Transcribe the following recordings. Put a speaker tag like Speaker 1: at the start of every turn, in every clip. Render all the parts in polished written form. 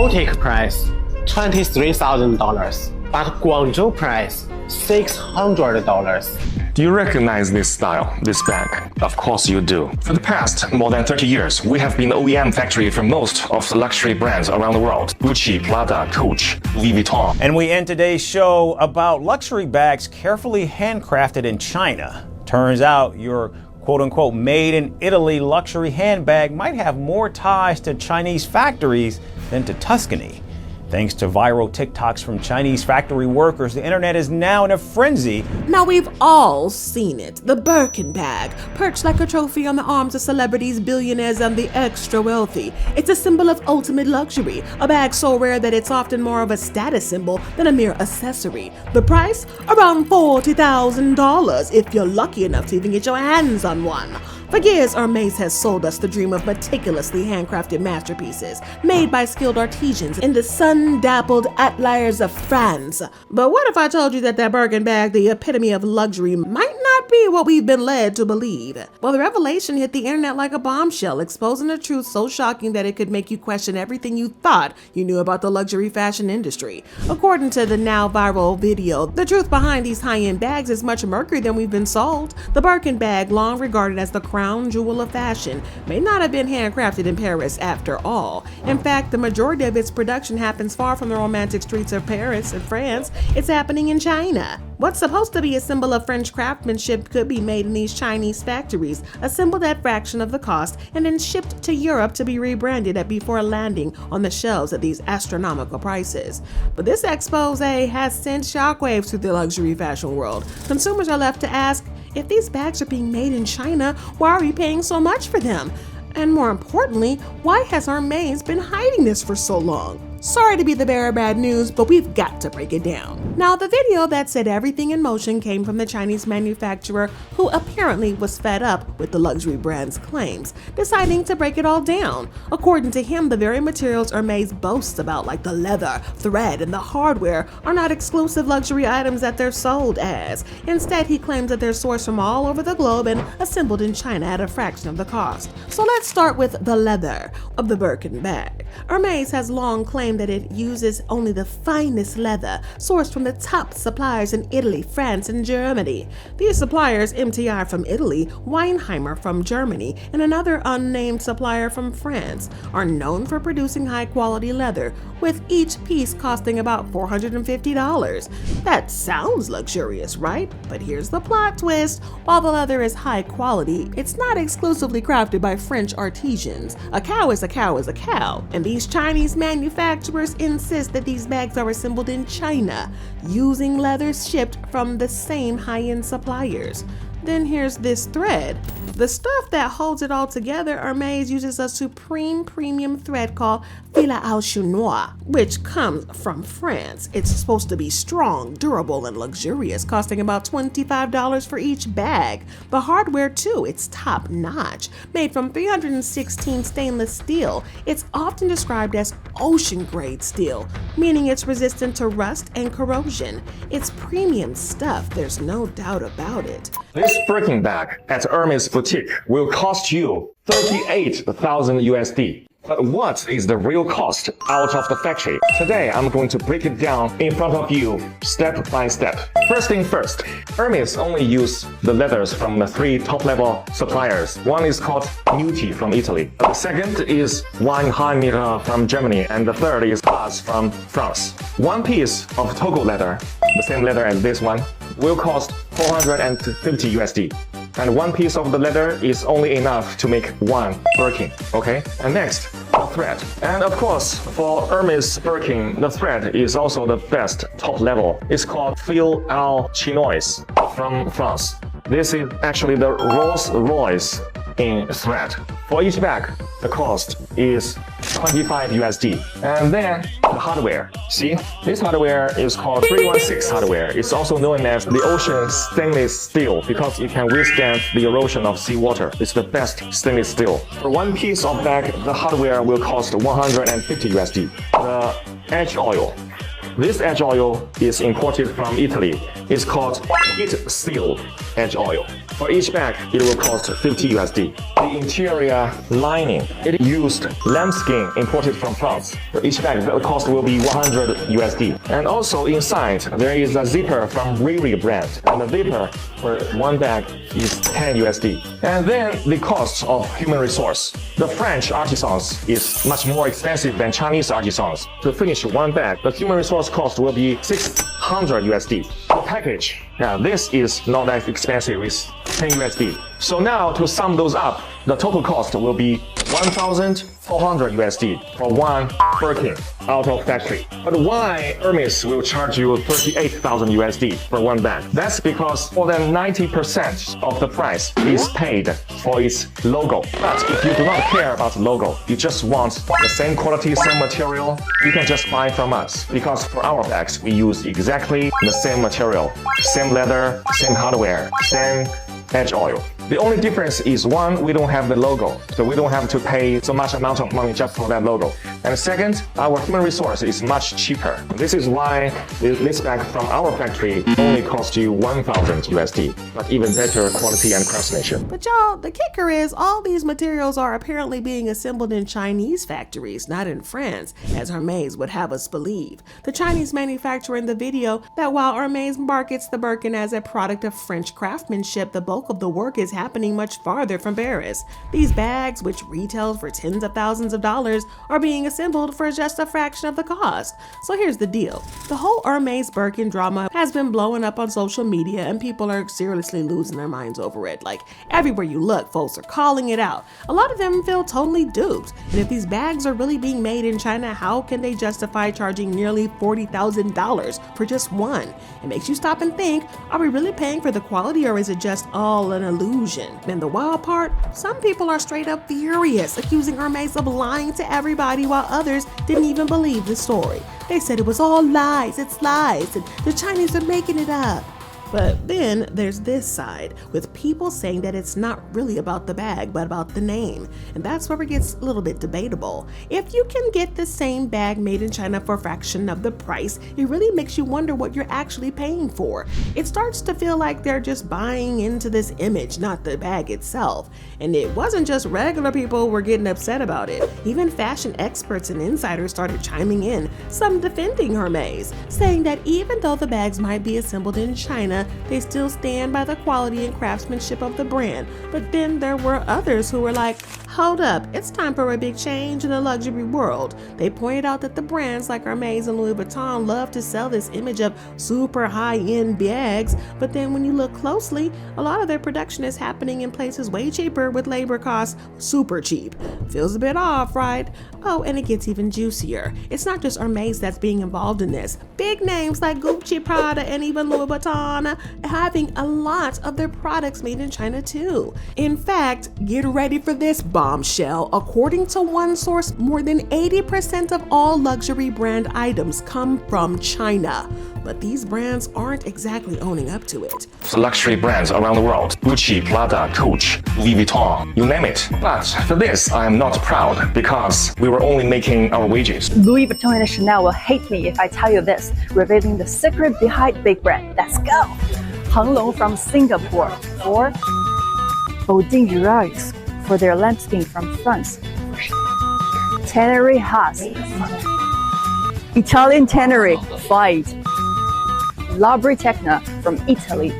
Speaker 1: boutique price $23,000, but Guangzhou price $600.
Speaker 2: Do you recognize this style, this bag? Of course you do. For the past more than 30 years, we have been the OEM factory for most of the luxury brands around the world. Gucci, Prada, Coach, Louis Vuitton.
Speaker 3: And we end today's show about luxury bags carefully handcrafted in China. Turns out your quote-unquote made in Italy luxury handbag might have more ties to Chinese factories than to Tuscany. Thanks to viral TikToks from Chinese factory workers, the internet is now in a frenzy.
Speaker 4: Now we've all seen it. The Birkin bag, perched like a trophy on the arms of celebrities, billionaires, and the extra wealthy. It's a symbol of ultimate luxury, a bag so rare that it's often more of a status symbol than a mere accessory. The price? Around $40,000 if you're lucky enough to even get your hands on one. For years, Hermès has sold us the dream of meticulously handcrafted masterpieces made by skilled artisans in the sun-dappled ateliers of France. But what if I told you that Birkin bag, the epitome of luxury, might not be what we've been led to believe? Well, the revelation hit the internet like a bombshell, exposing a truth so shocking that it could make you question everything you thought you knew about the luxury fashion industry. According to the now viral video, the truth behind these high-end bags is much murkier than we've been sold. The Birkin bag, long regarded as the crown jewel of fashion, may not have been handcrafted in Paris after all. In fact, the majority of its production happens far from the romantic streets of Paris and France. It's happening in China. What's supposed to be a symbol of French craftsmanship could be made in these Chinese factories, assembled at a fraction of the cost, and then shipped to Europe to be rebranded before landing on the shelves at these astronomical prices. But this expose has sent shockwaves through the luxury fashion world. Consumers are left to ask, if these bags are being made in China, why are we paying so much for them? And more importantly, why has Hermès been hiding this for so long? Sorry to be the bearer of bad news, but we've got to break it down. Now, the video that set everything in motion came from the Chinese manufacturer who apparently was fed up with the luxury brand's claims, deciding to break it all down. According to him, the very materials Hermès boasts about, like the leather, thread, and the hardware, are not exclusive luxury items that they're sold as. Instead, he claims that they're sourced from all over the globe and assembled in China at a fraction of the cost. So let's start with the leather of the Birkin bag. Hermès has long claimed that it uses only the finest leather sourced from the top suppliers in Italy, France, and Germany. These suppliers, MTI from Italy, Weinheimer from Germany, and another unnamed supplier from France, are known for producing high-quality leather, with each piece costing about $450. That sounds luxurious, right? But here's the plot twist. While the leather is high quality, it's not exclusively crafted by French artisans. A cow is a cow is a cow, and these Chinese manufacturers insist that these bags are assembled in China, using leather shipped from the same high-end suppliers. Then here's this thread. The stuff that holds it all together, Hermès uses a supreme premium thread called fil à chinois, which comes from France. It's supposed to be strong, durable, and luxurious, costing about $25 for each bag. The hardware too, it's top-notch. Made from 316 stainless steel, it's often described as ocean-grade steel, meaning it's resistant to rust and corrosion. It's premium stuff, there's no doubt about it.
Speaker 2: This Birkin bag at Hermès boutique will cost you 38,000 USD. But what is the real cost out of the factory? Today, I'm going to break it down in front of you, step by step. First thing first, Hermès only use the leathers from the 3 top-level suppliers. One is called Misstee from Italy. The second is Weinheimer from Germany, and the third is Hermès from France. One piece of Togo leather, the same leather as this one, will cost 450 USD. And one piece of the leather is only enough to make one Birkin, okay? And next, the thread. And of course, for Hermès Birkin, the thread is also the best top level. It's called fil à chinois from France. This is actually the Rolls Royce in thread. For each bag, the cost is 25 USD. And then the hardware. See, this hardware is called 316 hardware. It's also known as the ocean stainless steel because it can withstand the erosion of seawater. It's the best stainless steel. For one piece of bag, the hardware will cost 150 USD. The edge oil. This edge oil is imported from Italy. It's called heat sealed edge oil. For each bag, it will cost 50 USD. The interior lining, it used lambskin imported from France. For each bag, the cost will be 100 USD. And also inside, there is a zipper from Riri brand. And the zipper for one bag is 10 USD. And then the cost of human resource. The French artisans is much more expensive than Chinese artisans. To finish one bag, the human resource cost will be 600 USD. The package, now this is not that expensive, it's 10 USD. So now to sum those up, the total cost will be 1,400 USD for one Birkin out of factory. But why Hermes will charge you 38,000 USD for one bag? That's because more than 90% of the price is paid for its logo. But if you do not care about the logo, you just want the same quality, same material, you can just buy from us. Because for our bags, we use exactly the same material, same leather, same hardware, same edge oil. The only difference is one, we don't have the logo, so we don't have to pay so much amount of money just for that logo. And second, our human resource is much cheaper. This is why this bag from our factory only costs you 1,000 USD, but even better quality and craftsmanship.
Speaker 4: But y'all, the kicker is all these materials are apparently being assembled in Chinese factories, not in France, as Hermès would have us believe. The Chinese manufacturer in the video that while Hermès markets the Birkin as a product of French craftsmanship, the bulk of the work is happening much farther from Paris. These bags, which retail for tens of thousands of dollars, are being assembled for just a fraction of the cost. So here's the deal. The whole Hermès Birkin drama has been blowing up on social media and people are seriously losing their minds over it. Like everywhere you look, folks are calling it out. A lot of them feel totally duped. And if these bags are really being made in China, how can they justify charging nearly $40,000 for just one? It makes you stop and think, are we really paying for the quality or is it just all an illusion? And the wild part, some people are straight up furious, accusing Hermès of lying to everybody while others didn't even believe the story. They said it was all lies, it's lies, and the Chinese are making it up. But then there's this side, with people saying that it's not really about the bag, but about the name. And that's where it gets a little bit debatable. If you can get the same bag made in China for a fraction of the price, it really makes you wonder what you're actually paying for. It starts to feel like they're just buying into this image, not the bag itself. And it wasn't just regular people who were getting upset about it. Even fashion experts and insiders started chiming in, some defending Hermès, saying that even though the bags might be assembled in China, they still stand by the quality and craftsmanship of the brand. But then there were others who were like, hold up, it's time for a big change in the luxury world. They pointed out that the brands like Hermès and Louis Vuitton love to sell this image of super high-end bags, but then when you look closely, a lot of their production is happening in places way cheaper with labor costs super cheap. Feels a bit off, right? Oh, and it gets even juicier. It's not just Hermès that's being involved in this. Big names like Gucci, Prada, and even Louis Vuitton having a lot of their products made in China too. In fact, get ready for this bombshell. According to one source, more than 80% of all luxury brand items come from China. But these brands aren't exactly owning up to it.
Speaker 2: The luxury brands around the world, Gucci, Prada, Coach, Louis Vuitton, you name it. But for this, I am not proud because we were only making our wages.
Speaker 5: Louis Vuitton and Chanel will hate me if I tell you this, revealing the secret behind big brand. Let's go! Hang Long from Singapore, or billionaires for their lambskin from France. Tannery Haas, Italian Tannery, Fight. Labri Tecna from Italy.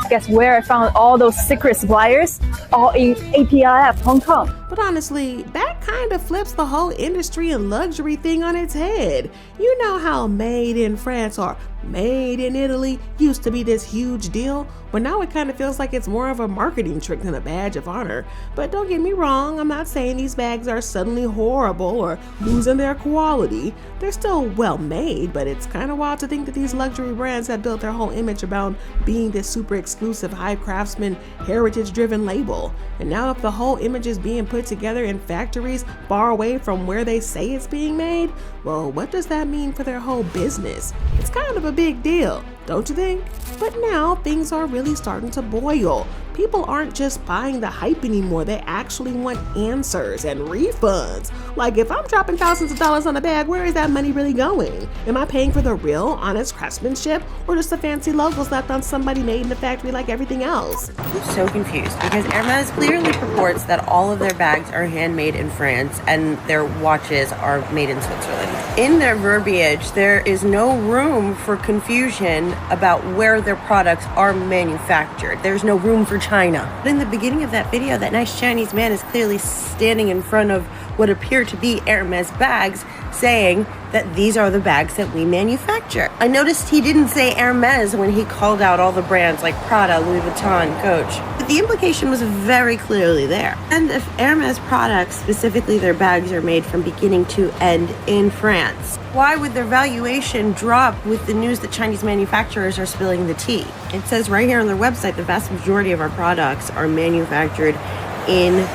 Speaker 5: Guess where I found all those secret suppliers? All in APIF, Hong Kong.
Speaker 4: But honestly, that kind of flips the whole industry and luxury thing on its head. You know how made in France or made in Italy used to be this huge deal, but now it kind of feels like it's more of a marketing trick than a badge of honor. But don't get me wrong, I'm not saying these bags are suddenly horrible or losing their quality. They're still well made, but it's kind of wild to think that these luxury brands have built their whole image around being this super exclusive, high craftsman, heritage-driven label. And now if the whole image is being put together in factories far away from where they say it's being made, well, what does that mean for their whole business? It's kind of a big deal, don't you think? But now things are really starting to boil. people aren't just buying the hype anymore, they actually want answers and refunds. Like, if I'm dropping thousands of dollars on a bag, where is that money really going? Am I paying for the real, honest craftsmanship, or just the fancy logos left on somebody made in the factory like everything else?
Speaker 6: I'm so confused because Hermes clearly purports that all of their bags are handmade in France and their watches are made in Switzerland. In their verbiage, there is no room for confusion about where their products are manufactured. There's no room for China. But in the beginning of that video, that nice Chinese man is clearly standing in front of what appear to be Hermes bags, saying that these are the bags that we manufacture. I noticed he didn't say Hermes when he called out all the brands like Prada, Louis Vuitton, Coach. But the implication was very clearly there. And if Hermes products, specifically their bags, are made from beginning to end in France, why would their valuation drop with the news that Chinese manufacturers are spilling the tea? It says right here on their website, the vast majority of our products are manufactured in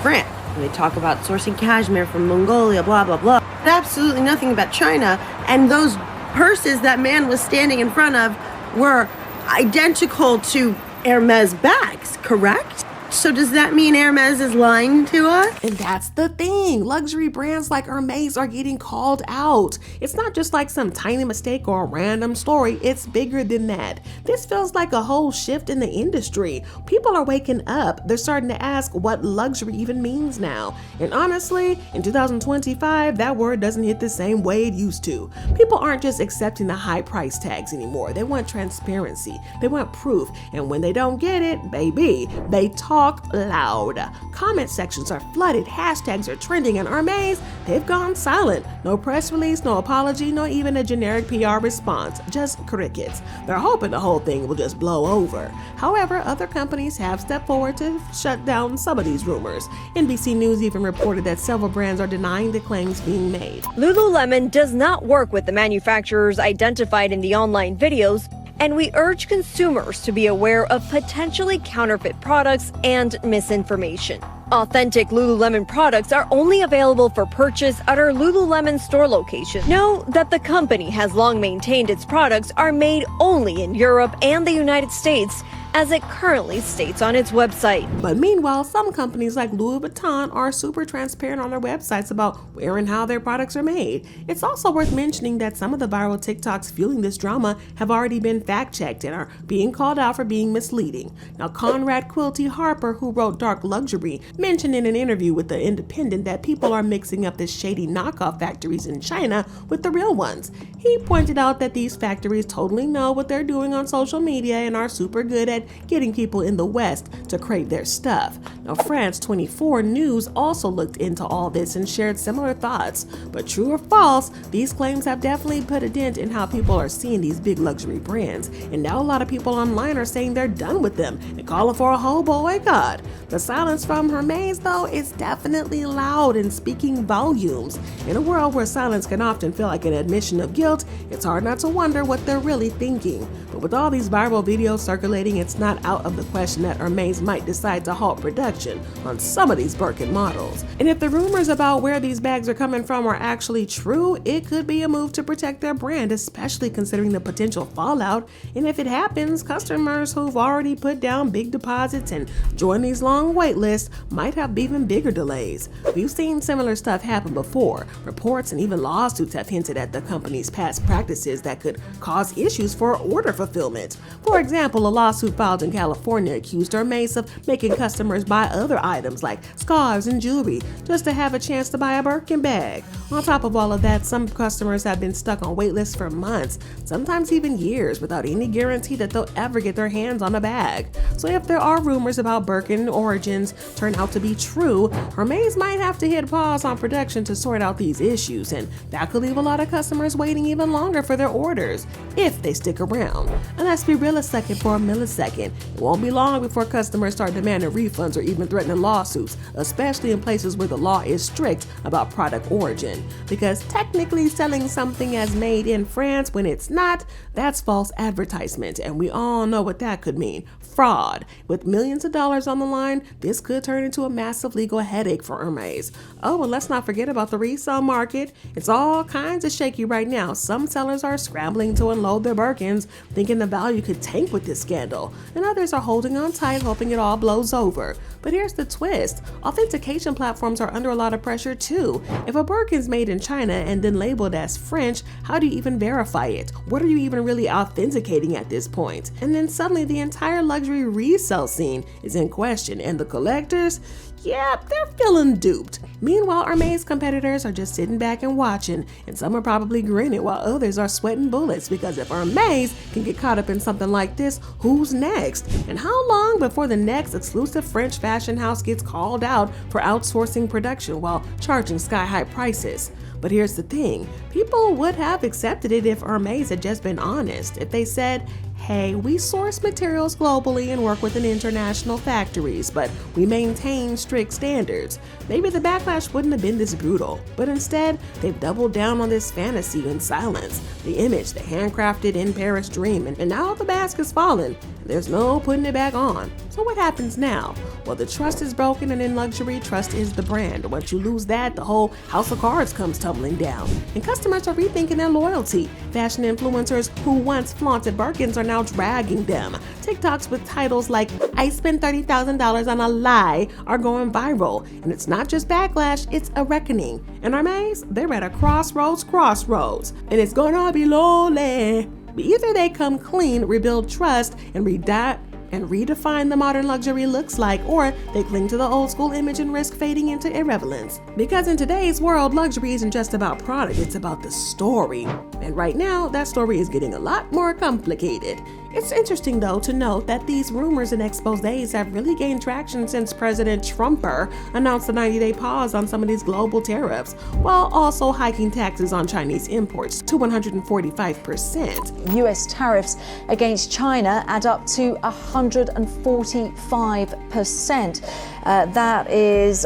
Speaker 6: France. They talk about sourcing cashmere from Mongolia, blah, blah, blah. But absolutely nothing about China. And those purses that man was standing in front of were identical to Hermes bags, correct? So does that mean Hermes is lying to us?
Speaker 4: And that's the thing. Luxury brands like Hermès are getting called out. It's not just like some tiny mistake or a random story. It's bigger than that. This feels like a whole shift in the industry. People are waking up. They're starting to ask what luxury even means now. And honestly, in 2025, that word doesn't hit the same way it used to. People aren't just accepting the high price tags anymore. They want transparency. They want proof. And when they don't get it, baby, they talk loud. Comment sections are flooded, hashtags are trending, and Hermès, they've gone silent. No press release, no apology, no even a generic PR response, just crickets. They're hoping the whole thing will just blow over. However, other companies have stepped forward to shut down some of these rumors. NBC News even reported that several brands are denying the claims being made.
Speaker 7: Lululemon does not work with the manufacturers identified in the online videos, and we urge consumers to be aware of potentially counterfeit products and misinformation. Authentic Lululemon products are only available for purchase at our Lululemon store location. Know that the company has long maintained its products are made only in Europe and the United States, as it currently states on its website.
Speaker 4: But meanwhile, some companies like Louis Vuitton are super transparent on their websites about where and how their products are made. It's also worth mentioning that some of the viral TikToks fueling this drama have already been fact-checked and are being called out for being misleading. Now, Conrad Quilty Harper, who wrote Dark Luxury, mentioned in an interview with The Independent that people are mixing up the shady knockoff factories in China with the real ones. He pointed out that these factories totally know what they're doing on social media and are super good at getting people in the West to crave their stuff. Now, France 24 News also looked into all this and shared similar thoughts. But true or false, these claims have definitely put a dent in how people are seeing these big luxury brands. And now a lot of people online are saying they're done with them and calling for a whole boycott. The silence from Hermès, though, is definitely loud and speaking volumes. In a world where silence can often feel like an admission of guilt, it's hard not to wonder what they're really thinking. But with all these viral videos circulating, it's not out of the question that Hermès might decide to halt production on some of these Birkin models. And if the rumors about where these bags are coming from are actually true, it could be a move to protect their brand, especially considering the potential fallout. And if it happens, customers who've already put down big deposits and joined these long wait lists might have even bigger delays. We've seen similar stuff happen before. Reports and even lawsuits have hinted at the company's past practices that could cause issues for order fulfillment. For example, a lawsuit filed in California accused Hermès of making customers buy other items like scarves and jewelry just to have a chance to buy a Birkin bag. On top of all of that, some customers have been stuck on wait lists for months, sometimes even years, without any guarantee that they'll ever get their hands on a bag. So if there are rumors about Birkin origins turn out to be true, Hermès might have to hit pause on production to sort out these issues, and that could leave a lot of customers waiting even longer for their orders, if they stick around. And let's be real a second for a millisecond. It won't be long before customers start demanding refunds or even threatening lawsuits, especially in places where the law is strict about product origin. question, because technically selling something as made in France when it's not, that's false advertisement, and we all know what that could mean. Fraud. With millions of dollars on the line, this could turn into a massive legal headache for Hermès. Oh, and let's not forget about the resale market. It's all kinds of shaky right now. Some sellers are scrambling to unload their Birkins, thinking the value could tank with this scandal, and others are holding on tight, hoping it all blows over. But here's the twist. Authentication platforms are under a lot of pressure too. If a Birkin's made in China and then labeled as French, how do you even verify it? What are you even really authenticating at this point? And then suddenly the entire luxury resale scene is in question, and the collectors, yeah, they're feeling duped. Meanwhile, Hermès competitors are just sitting back and watching, and some are probably grinning while others are sweating bullets, because if Hermès can get caught up in something like this, who's next? And how long before the next exclusive French fashion house gets called out for outsourcing production while charging sky-high prices? But here's the thing, people would have accepted it if Hermès had just been honest. If they said, hey, we source materials globally and work with international factories, but we maintain strict standards, maybe the backlash wouldn't have been this brutal. But instead, they've doubled down on this fantasy in silence, the image, the handcrafted in Paris dream, and now the mask is fallen. There's no putting it back on. So what happens now? Well, the trust is broken, and in luxury, trust is the brand. Once you lose that, the whole house of cards comes tumbling down, and customers are rethinking their loyalty. Fashion influencers who once flaunted Birkins are now dragging them. TikToks with titles like, I spent $30,000 on a lie are going viral, and it's not just backlash, it's a reckoning. And Hermès, they're at a crossroads, and it's gonna be lonely. Either they come clean, rebuild trust, and redefine the modern luxury looks like, or they cling to the old school image and risk fading into irrelevance. Because in today's world, luxury isn't just about product, it's about the story. And right now, that story is getting a lot more complicated. It's interesting though to note that these rumors and exposés have really gained traction since President Trumper announced a 90-day pause on some of these global tariffs, while also hiking taxes on Chinese imports to 145%.
Speaker 8: US tariffs against China add up to 145%. That is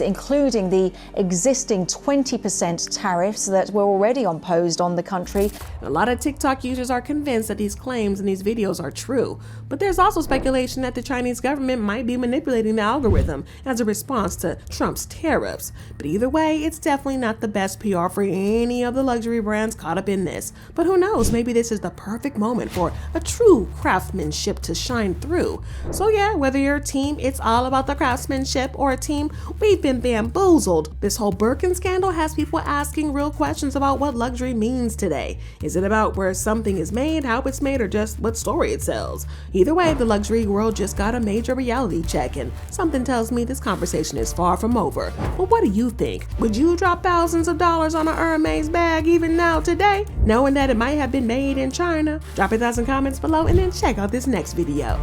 Speaker 8: including the existing 20% tariffs that were already imposed on the country.
Speaker 4: A lot of TikTok users are convinced that these claims and these videos are true, but there's also speculation that the Chinese government might be manipulating the algorithm as a response to Trump's tariffs. But either way, it's definitely not the best PR for any of the luxury brands caught up in this. But who knows, maybe this is the perfect moment for a true craftsmanship to shine through. So yeah, whether you're a team, it's all about the craftsmanship, or a team, we've been bamboozled, this whole Birkin scandal has people asking real questions about what luxury means today. Is it about where something is made, how it's made, or just what story it sells? Either way, the luxury world just got a major reality check, and something tells me this conversation is far from over. But what do you think? Would you drop thousands of dollars on an Hermès bag even now today, knowing that it might have been made in China? Drop your thoughts in comments below, and then check out this next video.